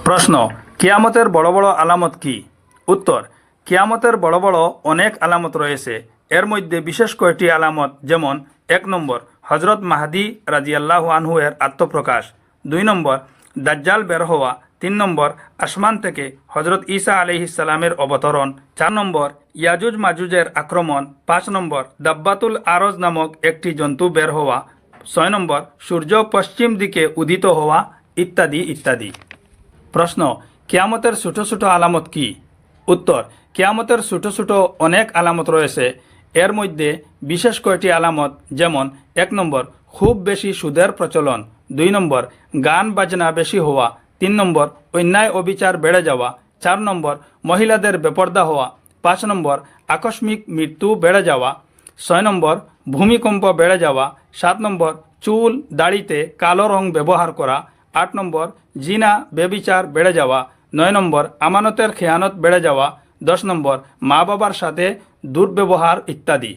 প্রশ্ন, কিয়ামতের বড় বড় আলামত কি? উত্তর, কিয়ামতের বড় বড় অনেক আলামত রয়েছে। এর মধ্যে বিশেষ কয়েকটি আলামত, যেমন 1 নম্বর হজরত মাহদি রাজিয়াল্লাহু আনহু এর আত্মপ্রকাশ, 2 নম্বর দাজ্জাল বের হওয়া, 3 নম্বর আসমান থেকে হজরত ঈসা আলাইহিস সালামের অবতরণ, 4 নম্বর ইয়াজুজ মাজুজের আক্রমণ, 5 নম্বর দাব্বাতুল আরজ নামক একটি জন্তু বের হওয়া, 6 নম্বর সূর্য পশ্চিম দিকে উদিত হওয়া, ইত্যাদি ইত্যাদি। প্রশ্ন, কিয়ামতের ছোট ছোট আলামত কি? উত্তর, কিয়ামতের ছোট ছোট অনেক আলামত রয়েছে। এর মধ্যে বিশেষ কয়েকটি আলামত, যেমন 1 নম্বর খুব বেশি সুদের প্রচলন, 2 নম্বর গান বাজনা বেশি হওয়া, 3 নম্বর অন্যায় অবিচার বেড়ে যাওয়া, 4 নম্বর মহিলাদের বেপর্দা হওয়া, 5 নম্বর আকস্মিক মৃত্যু বেড়ে যাওয়া, 6 নম্বর ভূমিকম্প বেড়ে যাওয়া, 7 নম্বর চুল দাড়িতে কালো রং ব্যবহার করা, 8 নম্বর জিনা বেবিচার বেড়ে যাওয়া, 9 নম্বর আমানতের খেয়ানত বেড়ে যাওয়া, 10 নম্বর মা বাবার সাথে দুর্ব্যবহার ইত্যাদি।